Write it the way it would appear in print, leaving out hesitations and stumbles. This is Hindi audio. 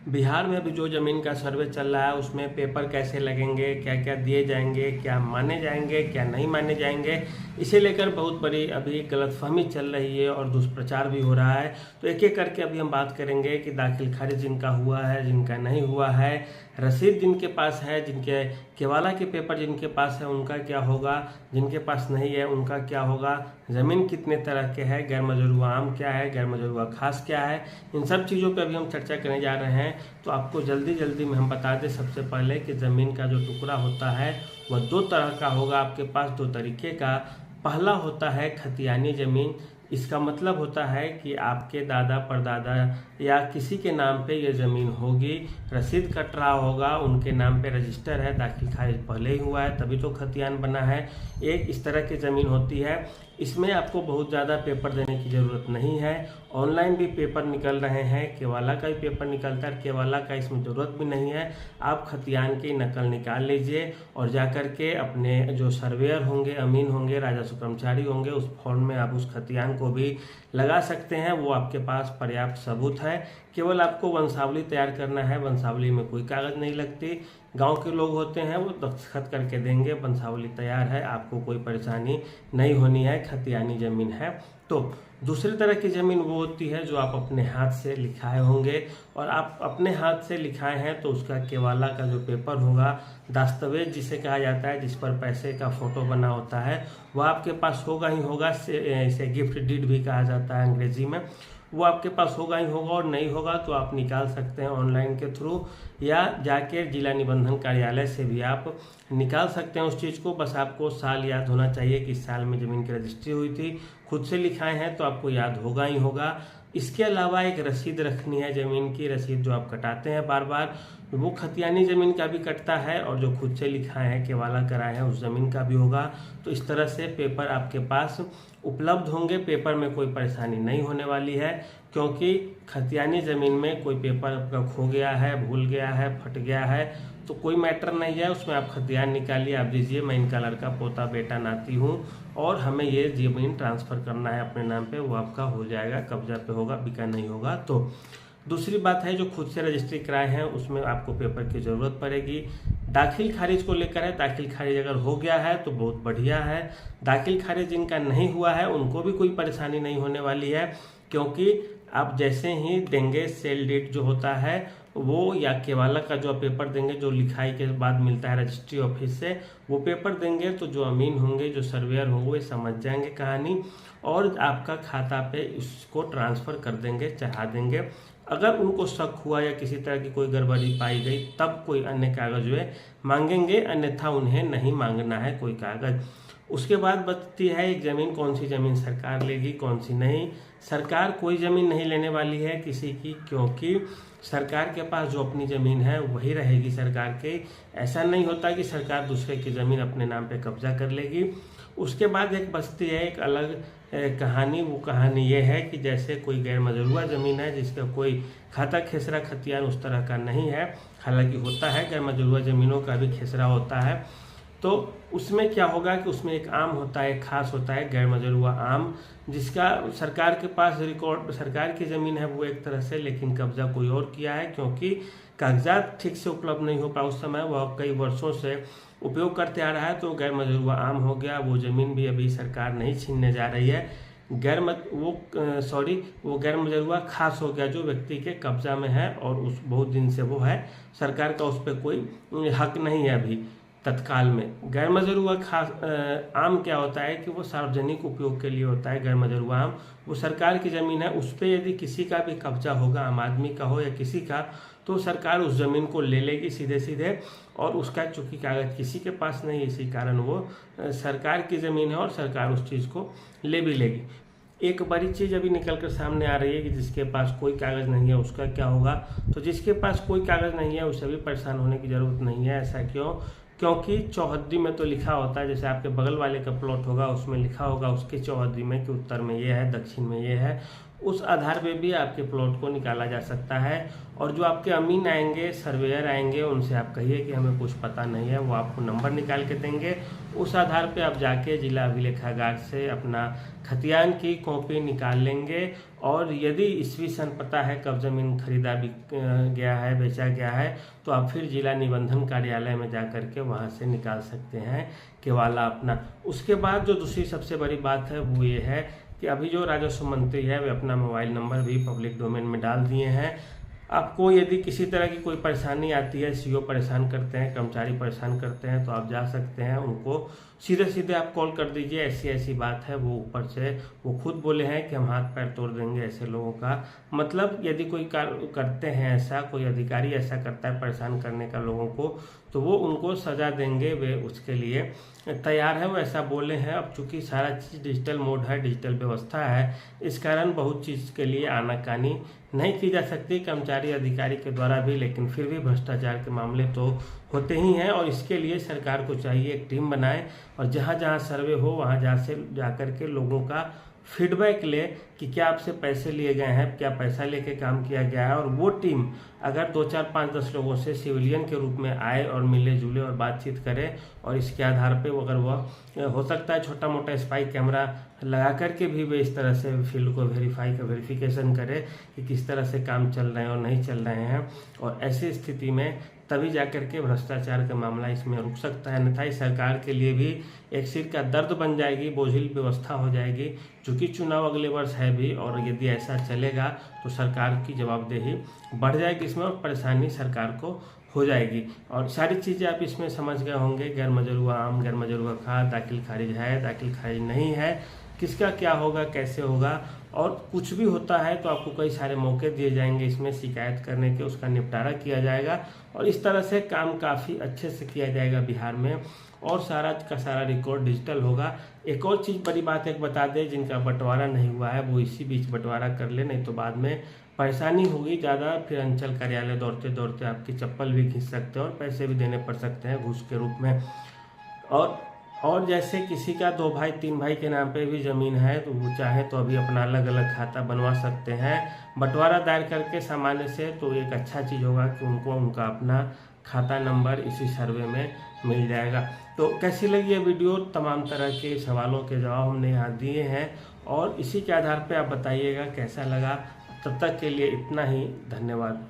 बिहार में अभी जो ज़मीन का सर्वे चल रहा है उसमें पेपर कैसे लगेंगे, क्या क्या दिए जाएंगे, क्या माने जाएंगे, क्या नहीं माने जाएंगे, इसे लेकर बहुत बड़ी अभी गलतफहमी चल रही है और दुष्प्रचार भी हो रहा है। तो एक एक करके अभी हम बात करेंगे कि दाखिल खारिज जिनका हुआ है, जिनका नहीं हुआ है, रसीद जिनके पास है, जिनके केवाला के पेपर जिनके पास है उनका क्या होगा, जिनके पास नहीं है उनका क्या होगा, ज़मीन कितने तरह के हैं, गैर मजरूआ आम क्या है, गैर मजरूआ खास क्या है, इन सब चीज़ों पे अभी हम चर्चा करने जा रहे हैं। तो आपको जल्दी जल्दी में हम बता दें सबसे पहले कि ज़मीन का जो टुकड़ा होता है वह दो तरह का होगा आपके पास, दो तरीके का। पहला होता है खतियानी ज़मीन। इसका मतलब होता है कि आपके दादा परदादा या किसी के नाम पे ये ज़मीन होगी, रसीद कट रहा होगा, उनके नाम पे रजिस्टर है, दाखिल खारिज पहले ही हुआ है तभी तो खतियान बना है। एक इस तरह की ज़मीन होती है। इसमें आपको बहुत ज़्यादा पेपर देने की ज़रूरत नहीं है। ऑनलाइन भी पेपर निकल रहे हैं, केवाला का भी पेपर निकलता है, केवाला का इसमें ज़रूरत भी नहीं है। आप खतियान की नकल निकाल लीजिए और जाकर के अपने जो सर्वेयर होंगे, अमीन होंगे, राजस्व कर्मचारी होंगे, उस फॉर्म में आप उस खतियान को भी लगा सकते हैं। वो आपके पास पर्याप्त सबूत है। केवल आपको वंशावली तैयार करना है। वंशावली में कोई कागज़ नहीं लगती। गांव के लोग होते हैं वो दस्तखत करके देंगे, वंशावली तैयार है, आपको कोई परेशानी नहीं होनी है। खतियानी ज़मीन है। तो दूसरी तरह की ज़मीन वो होती है जो आप अपने हाथ से लिखाए होंगे, और आप अपने हाथ से लिखाए हैं तो उसका केवाला का जो पेपर होगा, दस्तावेज जिसे कहा जाता है, जिस पर पैसे का फोटो बना होता है, वह आपके पास होगा ही होगा। इसे गिफ्ट डीड भी कहा जाता है अंग्रेजी में। वो आपके पास होगा ही होगा, और नहीं होगा तो आप निकाल सकते हैं ऑनलाइन के थ्रू, या जाके जिला निबंधन कार्यालय से भी आप निकाल सकते हैं उस चीज़ को। बस आपको साल याद होना चाहिए कि इस साल में ज़मीन की रजिस्ट्री हुई थी। खुद से लिखाए हैं तो आपको याद होगा ही होगा। इसके अलावा एक रसीद रखनी है, ज़मीन की रसीद जो आप कटाते हैं बार बार, वो खतियानी ज़मीन का भी कटता है, और जो खुद से लिखाए हैं, केवाला कराए हैं, उस ज़मीन का भी होगा। तो इस तरह से पेपर आपके पास उपलब्ध होंगे। पेपर में कोई परेशानी नहीं होने वाली है, क्योंकि खतियानी ज़मीन में कोई पेपर आपका खो गया है, भूल गया है, फट गया है तो कोई मैटर नहीं है। उसमें आप खतियान निकालिए, आप दीजिए मैं इनका लड़का, पोता, बेटा, नाती हूँ और हमें ये ज़मीन ट्रांसफ़र करना है अपने नाम पे, वो आपका हो जाएगा, कब्जा पे होगा, बिका नहीं होगा। तो दूसरी बात है जो खुद से रजिस्ट्री कराए हैं उसमें आपको पेपर की ज़रूरत पड़ेगी। दाखिल खारिज को लेकर है, दाखिल खारिज अगर हो गया है तो बहुत बढ़िया है। दाखिल खारिज जिनका नहीं हुआ है उनको भी कोई परेशानी नहीं होने वाली है, क्योंकि आप जैसे ही देंगे सेल डीड जो होता है वो, या केवाला का जो पेपर देंगे जो लिखाई के बाद मिलता है रजिस्ट्री ऑफिस से, वो पेपर देंगे तो जो अमीन होंगे, जो सर्वेयर होंगे, वे समझ जाएंगे कहानी और आपका खाता पे इसको ट्रांसफ़र कर देंगे, चढ़ा देंगे। अगर उनको शक हुआ या किसी तरह की कोई गड़बड़ी पाई गई तब कोई अन्य कागज वे मांगेंगे, अन्यथा उन्हें नहीं मांगना है कोई कागज। उसके बाद बचती है एक ज़मीन, कौन सी ज़मीन सरकार लेगी, कौन सी नहीं। सरकार कोई ज़मीन नहीं लेने वाली है किसी की, क्योंकि सरकार के पास जो अपनी ज़मीन है वही रहेगी सरकार की। ऐसा नहीं होता कि सरकार दूसरे की ज़मीन अपने नाम पे कब्जा कर लेगी। उसके बाद एक बचती है एक अलग कहानी। वो कहानी ये है कि जैसे कोई गैर मजरूआ ज़मीन है जिसका कोई खाता खेसरा खतियान उस तरह का नहीं है, हालांकि होता है गैर मजरूआ ज़मीनों का भी खेसरा होता है, तो उसमें क्या होगा कि उसमें एक आम होता है, एक खास होता है गैर मजरूआ आम, जिसका सरकार के पास रिकॉर्ड, सरकार की ज़मीन है वो एक तरह से, लेकिन कब्जा कोई और किया है, क्योंकि कागजात ठीक से उपलब्ध नहीं हो पाया उस समय, वह कई वर्षों से उपयोग करते आ रहा है, तो गैर मजरूआ आम हो गया। वो ज़मीन भी अभी सरकार नहीं छीनने जा रही है। वो गैर मजरूआ खास हो गया जो व्यक्ति के कब्जा में है और उस बहुत दिन से वो है, सरकार का उस पर कोई हक नहीं है अभी तत्काल में। गैर मजरूआ खास आम क्या होता है कि वो सार्वजनिक उपयोग के लिए होता है। गैर मजरूआ आम वो सरकार की ज़मीन है, उस पर यदि किसी का भी कब्जा होगा, आम आदमी का हो या किसी का, तो सरकार उस ज़मीन को ले लेगी सीधे सीधे, और उसका चूंकि कागज़ किसी के पास नहीं, इसी कारण वो सरकार की ज़मीन है और सरकार उस चीज़ को ले भी लेगी। एक बड़ी चीज़ अभी निकल कर सामने आ रही है कि जिसके पास कोई कागज़ नहीं है उसका क्या होगा। तो जिसके पास कोई कागज़ नहीं है उसे भी परेशान होने की ज़रूरत नहीं है। ऐसा क्यों? क्योंकि चौहद्दी में तो लिखा होता है, जैसे आपके बगल वाले का प्लॉट होगा उसमें लिखा होगा उसकी चौहद्दी में कि उत्तर में ये है, दक्षिण में ये है, उस आधार पे भी आपके प्लॉट को निकाला जा सकता है। और जो आपके अमीन आएंगे, सर्वेयर आएंगे, उनसे आप कहिए कि हमें कुछ पता नहीं है, वो आपको नंबर निकाल के देंगे उस आधार पे आप जाके जिला अभिलेखागार से अपना खतियान की कॉपी निकाल लेंगे। और यदि ईस्वी सन पता है कब जमीन खरीदा गया है, बेचा गया है, तो आप फिर जिला निबंधन कार्यालय में जा कर के वहाँ से निकाल सकते हैं केवाला अपना। उसके बाद जो दूसरी सबसे बड़ी बात है वो ये है कि अभी जो राजस्व मंत्री है वे अपना मोबाइल नंबर भी पब्लिक डोमेन में डाल दिए हैं। आपको यदि किसी तरह की कोई परेशानी आती है, सीओ परेशान करते हैं, कर्मचारी परेशान करते हैं, तो आप जा सकते हैं, उनको सीधे सीधे आप कॉल कर दीजिए। ऐसी ऐसी बात है, वो ऊपर से वो खुद बोले हैं कि हम हाथ पैर तोड़ देंगे ऐसे लोगों का। मतलब यदि कोई कार्य करते हैं ऐसा, कोई अधिकारी ऐसा करता है परेशान करने का लोगों को, तो वो उनको सजा देंगे, वे उसके लिए तैयार है, वो ऐसा बोले हैं। अब चूंकि सारा चीज़ डिजिटल मोड है, डिजिटल व्यवस्था है, इस कारण बहुत चीज़ के लिए आनाकानी नहीं की जा सकती कर्मचारी अधिकारी के द्वारा भी, लेकिन फिर भी भ्रष्टाचार के मामले तो होते ही हैं। और इसके लिए सरकार को चाहिए एक टीम बनाए और जहाँ जहाँ सर्वे हो वहाँ जा कर के लोगों का फीडबैक ले कि क्या आपसे पैसे लिए गए हैं, क्या पैसा लेके काम किया गया है। और वो टीम अगर 2, 4, 5, 10 लोगों से सिविलियन के रूप में आए और मिले जुले और बातचीत करे, और इसके आधार पे अगर वह हो सकता है छोटा मोटा स्पाई कैमरा लगा करके भी वे इस तरह से फील्ड को वेरिफिकेशन करे कि किस तरह से काम चल रहे हैं और नहीं चल रहे हैं। और ऐसी स्थिति में तभी जाकर के भ्रष्टाचार का मामला इसमें रुक सकता है, अन्यथा सरकार के लिए भी एक सिर का दर्द बन जाएगी, बोझिल व्यवस्था हो जाएगी। चूँकि चुनाव अगले वर्ष है भी, और यदि ऐसा चलेगा तो सरकार की जवाबदेही बढ़ जाएगी इसमें, और परेशानी सरकार को हो जाएगी। और सारी चीज़ें आप इसमें समझ गए होंगे, गैर मजरूआ आम, गैर मजरूआ खाद, दाखिल खारिज है, दाखिल खारिज नहीं है, किसका क्या होगा, कैसे होगा। और कुछ भी होता है तो आपको कई सारे मौके दिए जाएंगे इसमें शिकायत करने के, उसका निपटारा किया जाएगा, और इस तरह से काम काफ़ी अच्छे से किया जाएगा बिहार में, और सारा का सारा रिकॉर्ड डिजिटल होगा। एक और चीज़ बड़ी बात एक बता दें, जिनका बंटवारा नहीं हुआ है वो इसी बीच बंटवारा कर ले, नहीं तो बाद में परेशानी होगी ज़्यादा। फिर अंचल कार्यालय दौड़ते दौड़ते आपकी चप्पल भी खींच सकते हैं और पैसे भी देने पड़ सकते हैं घूस के रूप में। और जैसे किसी का 2 भाई 3 भाई के नाम पे भी ज़मीन है तो वो चाहे तो अभी अपना अलग अलग खाता बनवा सकते हैं बंटवारा दायर करके सामान्य से। तो एक अच्छा चीज़ होगा कि उनको उनका अपना खाता नंबर इसी सर्वे में मिल जाएगा। तो कैसी लगी ये वीडियो? तमाम तरह के सवालों के जवाब हमने यहाँ दिए हैं, और इसी के आधार पर आप बताइएगा कैसा लगा। तब तक के लिए इतना ही, धन्यवाद।